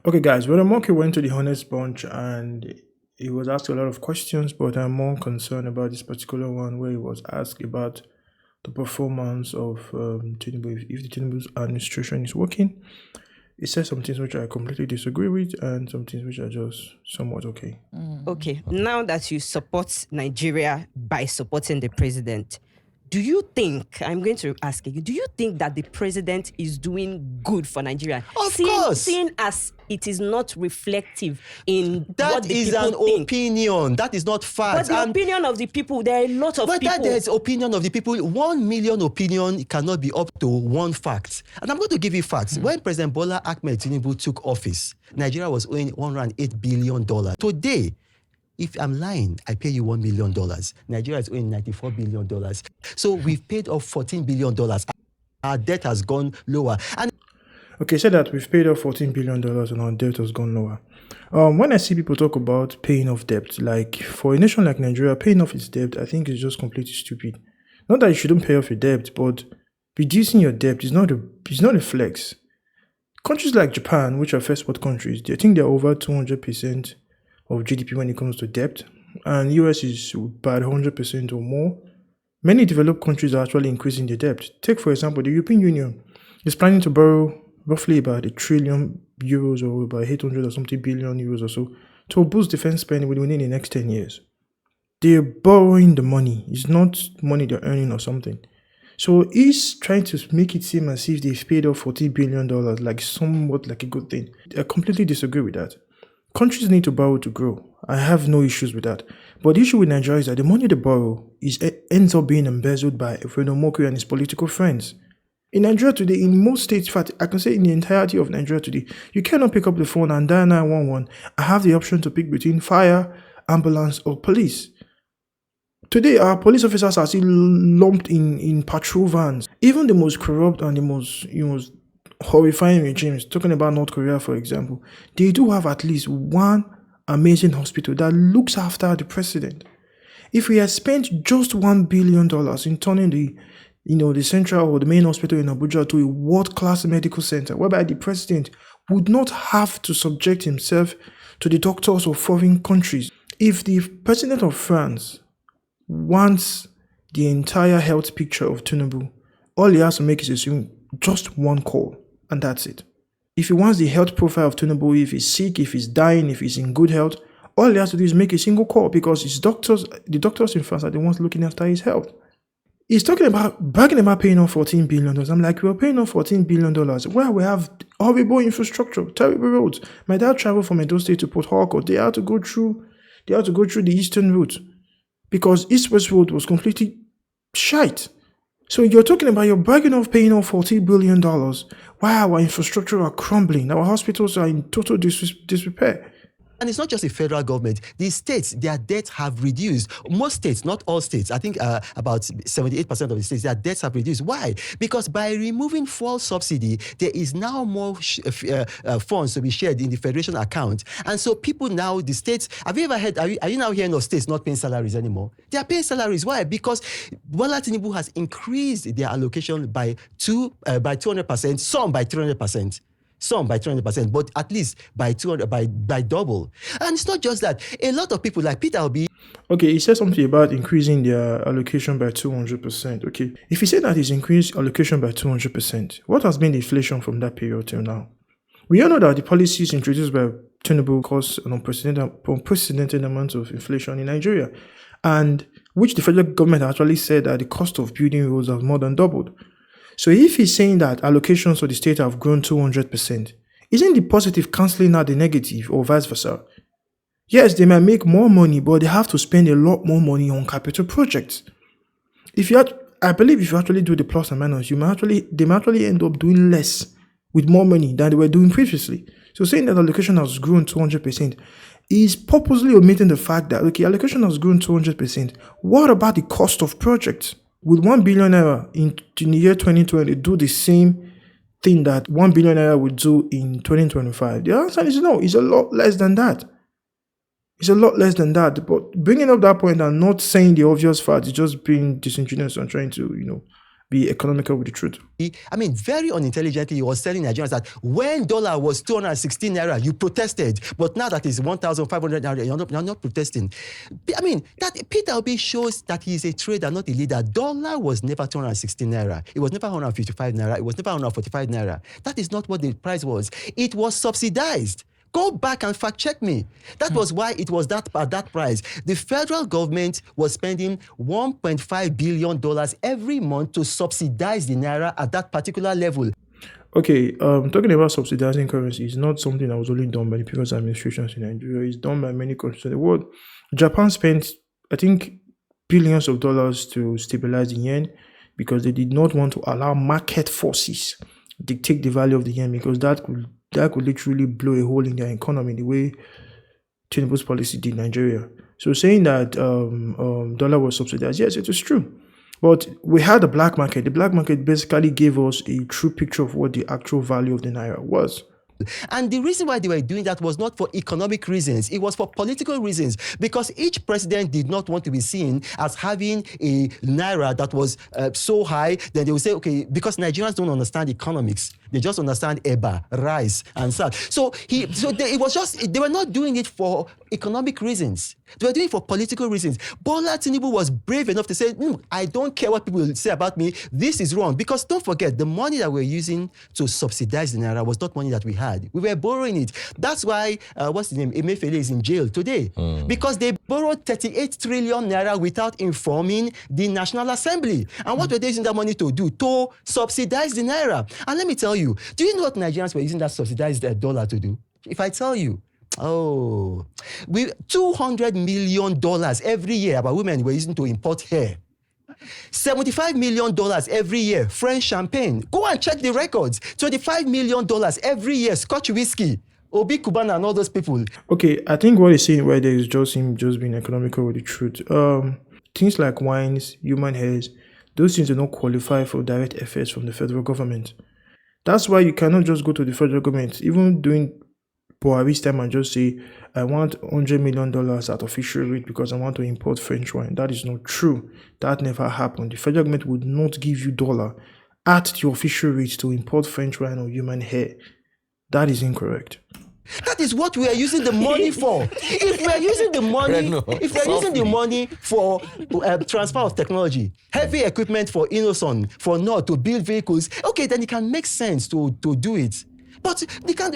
Okay, guys, well, Omokri went to the Honest Bunch and he was asked a lot of questions, but I'm more concerned about this particular one where he was asked about the performance of Tinubu, if the Tinubu's administration is working. He said some things which I completely disagree with and some things which are just somewhat okay. Okay, now that you support Nigeria by supporting the president, do you think, I'm going to ask you, do you think that the president is doing good for Nigeria? Of course. Seeing as it is not reflective in what That the is people an think. opinion. That is not fact. But the opinion of the people, there are a lot of But that people. there's opinion of the people. 1 million opinion cannot be up to one fact. And I'm going to give you facts. When President Bola Ahmed Tinubu took office, Nigeria was owing $108 billion. Today, if I'm lying, I pay you $1 million. Nigeria is owing $94 billion. So we've paid off $14 billion. Our debt has gone lower. And Okay, say that we've paid off $14 billion and our debt has gone lower. When I see people talk about paying off debt, like for a nation like Nigeria, paying off its debt, I think is just completely stupid. Not that you shouldn't pay off your debt, but reducing your debt is not a flex. Countries like Japan, which are first world countries, I think they're over 200% of GDP when it comes to debt, and US is about 100% or more. Many developed countries are actually increasing their debt. Take, for example, the European Union is planning to borrow roughly about €1 trillion or about 800 or something billion euros or so to boost defense spending within the next 10 years. They're borrowing the money. It's not money they're earning or something. So he's trying to make it seem as if they've paid off $40 billion like somewhat like a good thing. I completely disagree with that. Countries need to borrow to grow. I have no issues with that. But the issue with Nigeria is that the money they borrow ends up being embezzled by Reno and his political friends. In Nigeria today, in most states, in fact, I can say in the entirety of Nigeria today, you cannot pick up the phone and dial 911 and have the option to pick between fire, ambulance, or police. Today, our police officers are still lumped in patrol vans. Even the most corrupt and the most horrifying regimes, talking about North Korea, for example, they do have at least one amazing hospital that looks after the president. If we had spent just $1 billion in turning the central or the main hospital in Abuja to a world-class medical center, whereby the president would not have to subject himself to the doctors of foreign countries. If the president of France wants the entire health picture of Tinubu, all he has to make is assume just one call, and that's it. If he wants the health profile of Tinubu, if he's sick, if he's dying, if he's in good health, all he has to do is make a single call because the doctors in France are the ones looking after his health. He's bragging about paying off $14 billion. I'm like, we're paying off $14 billion where we have horrible infrastructure, terrible roads. My dad traveled from Edo State to Port Harcourt. They had to go through the eastern route because East West Road was completely shite. So you're bragging of paying off $40 billion while our infrastructure are crumbling, our hospitals are in total disrepair. And it's not just the federal government. The states, their debts have reduced. Most states, not all states, I think about 78% of the states, their debts have reduced. Why? Because by removing fuel subsidy, there is now more funds to be shared in the federation account. And so people now, the states, have you ever heard, are you now hearing of states not paying salaries anymore? They are paying salaries. Why? Because Bola Tinubu has increased their allocation by 200%, some by 300%. Some by 300%, but at least by 200, by double. And it's not just that. A lot of people like Peter Obi. Okay, he said something about increasing their allocation by 200%. Okay, if he said that he's increased allocation by 200%, what has been the inflation from that period till now? We all know that the policies introduced by Tinubu caused an unprecedented amount of inflation in Nigeria, and which the federal government actually said that the cost of building roads have more than doubled. So if he's saying that allocations for the state have grown 200%, isn't the positive cancelling out the negative or vice versa? Yes, they might make more money, but they have to spend a lot more money on capital projects. I believe if you actually do the plus and minus, they might actually end up doing less with more money than they were doing previously. So saying that allocation has grown 200% is purposely omitting the fact that, okay, allocation has grown 200%. What about the cost of projects? Will 1 billion naira in the year 2020 do the same thing that 1 billion naira would do in 2025? The answer is no. It's a lot less than that. But bringing up that point and not saying the obvious fact is just being disingenuous and trying to, be economical with the truth. I mean, very unintelligently, he was telling Nigerians that when dollar was 216 naira, you protested. But now that is 1,500 naira, you're not protesting. I mean, that Peter Obi shows that he is a trader, not a leader. Dollar was never 216 naira. It was never 155 naira. It was never 145 naira. That is not what the price was. It was subsidized. Go back and fact check me. That was why it was that at that price. The federal government was spending $1.5 billion every month to subsidize the naira at that particular level. Okay, talking about subsidizing currency is not something that was only done by the previous administrations in Nigeria. It's done by many countries in the world. Japan spent, I think, billions of dollars to stabilize the yen because they did not want to allow market forces dictate the value of the yen, because that could literally blow a hole in their economy the way Tinubu's policy did Nigeria. So saying that dollar was subsidized, yes, it is true. But we had a black market. The black market basically gave us a true picture of what the actual value of the naira was. And the reason why they were doing that was not for economic reasons. It was for political reasons, because each president did not want to be seen as having a naira that was so high. Then they would say, okay, because Nigerians don't understand economics. They just understand eba, rice, and salt. They were not doing it for economic reasons. They were doing it for political reasons. Bola Tinubu was brave enough to say, I don't care what people say about me. This is wrong. Because don't forget, the money that we're using to subsidize the naira was not money that we had. We were borrowing it. That's why, what's his name? Emefiele is in jail today. Because they borrowed 38 trillion naira without informing the National Assembly. And what were they using that money to do? To subsidize the naira. And let me tell you, do you know what Nigerians were using that subsidized dollar to do? If I tell you, $200 million every year about women were using to import hair. $75 million every year, French champagne. Go and check the records. $25 million every year, Scotch whiskey. Obi Kubana and all those people. Okay, I think what he's saying right there is just him just being economical with the truth. Things like wines, human hairs, those things do not qualify for direct effects from the federal government. That's why you cannot just go to the federal government, even doing Buhari's time, and just say, I want $100 million at official rate because I want to import French wine. That is not true. That never happened. The federal government would not give you dollar at the official rate to import French wine or human hair. That is incorrect. That is what we are using the money for. If we are using the money, for transfer of technology, heavy equipment for Innoson, for Nord to build vehicles, okay, then it can make sense to do it. But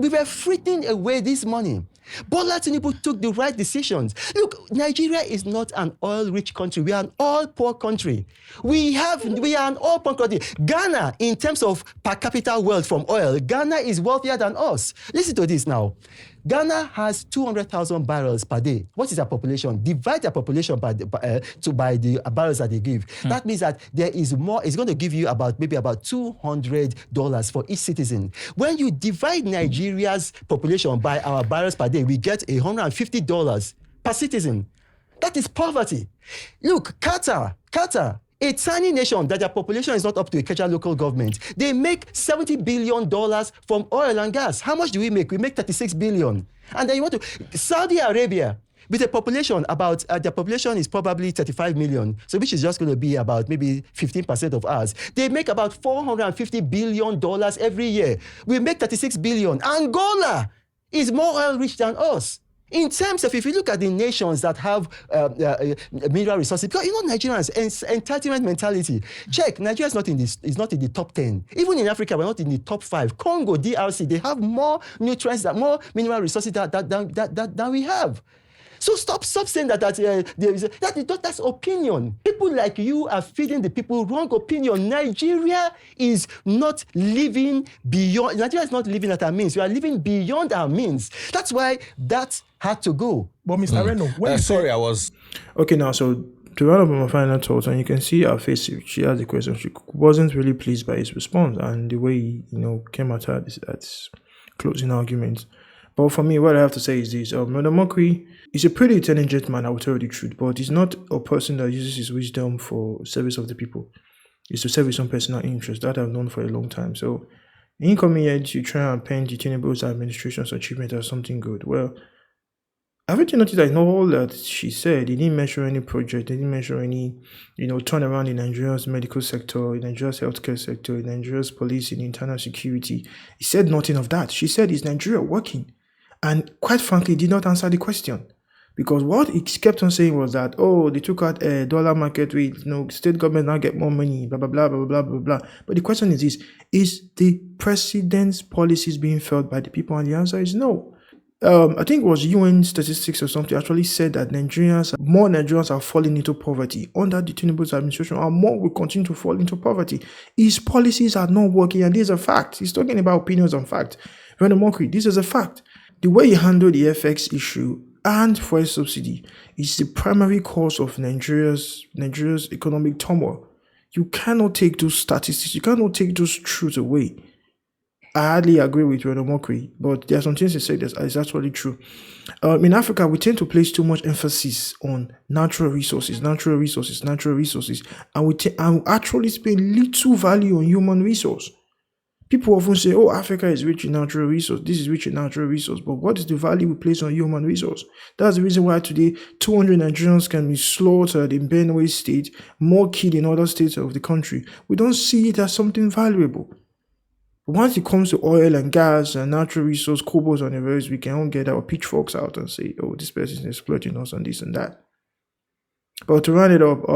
we were frittering away this money. Bola Tinubu took the right decisions. Look, Nigeria is not an oil-rich country. We are an oil-poor country. We are an oil-poor country. Ghana, in terms of per capita wealth from oil, Ghana is wealthier than us. Listen to this now. Ghana has 200,000 barrels per day. What is their population? Divide their population by the barrels that they give. That means that there is more. It's going to give you maybe about $200 for each citizen. When you divide Nigeria's population by our barrels per day, we get $150 per citizen. That is poverty. Look, Qatar, a tiny nation that their population is not up to a Kenya local government. They make $70 billion from oil and gas. How much do we make? We make $36 billion. And then you want to... Saudi Arabia, with a population about... their population is probably 35 million, so which is just going to be about maybe 15% of ours. They make about $450 billion every year. We make $36 billion. Angola is more oil-rich than us. In terms of, if you look at the nations that have mineral resources, because Nigerians, entitlement mentality. Check, Nigeria is not in the top 10. Even in Africa, we're not in the top 5. Congo, DRC, they have more nutrients, more mineral resources than we have. So stop saying that's opinion. People like you are feeding the people wrong opinion. Nigeria is not living at our means. We are living beyond our means. That's why that had to go. But Mr. Reno, Okay, now, so to round up my final thoughts, and you can see her face, she asked the question, she wasn't really pleased by his response and the way he, came at her at closing arguments. But for me, what I have to say is this. Omokri is a pretty intelligent man, I will tell you the truth, but he's not a person that uses his wisdom for service of the people. It's to serve his own personal interest. That I've known for a long time. So, in coming here to try and paint the Tinubu's administration's achievement as something good, well, Haven't you noticed that in all that she said, he didn't mention any project, they didn't mention any, turnaround in Nigeria's medical sector, in Nigeria's healthcare sector, in Nigeria's police, in internal security. He said nothing of that. She said, is Nigeria working? And quite frankly, did not answer the question. Because what he kept on saying was that, they took out a dollar market rate, state government now get more money, blah, blah, blah, blah, blah, blah, blah. But the question is this, is the president's policies being felt by the people? And the answer is no. I think it was UN statistics or something actually said that more Nigerians are falling into poverty under the Tinubu's administration, and more will continue to fall into poverty. His policies are not working, and this is a fact. He's talking about opinions on fact. Reno Omokri, this is a fact. The way he handled the FX issue and fuel subsidy is the primary cause of Nigeria's economic turmoil. You cannot take those statistics, you cannot take those truths away. I hardly agree with Reno Omokri, but there are some things he said that is actually true. In Africa, we tend to place too much emphasis on natural resources, and we actually spend little value on human resource. People often say, Africa is rich in natural resource, this is rich in natural resource, but what is the value we place on human resource? That's the reason why today 200 Nigerians can be slaughtered in Benue State, more killed in other states of the country. We don't see it as something valuable. Once it comes to oil and gas and natural resource, cobalt and the rest, we can all get our pitchforks out and say, this person is exploiting us and this and that. But to round it up,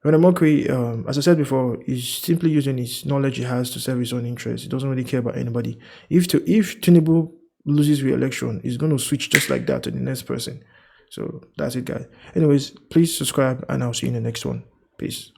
Reno Omokri, as I said before, is simply using his knowledge he has to serve his own interests. He doesn't really care about anybody. If Tinubu loses re-election, he's going to switch just like that to the next person. So that's it, guys. Anyways, please subscribe, and I'll see you in the next one. Peace.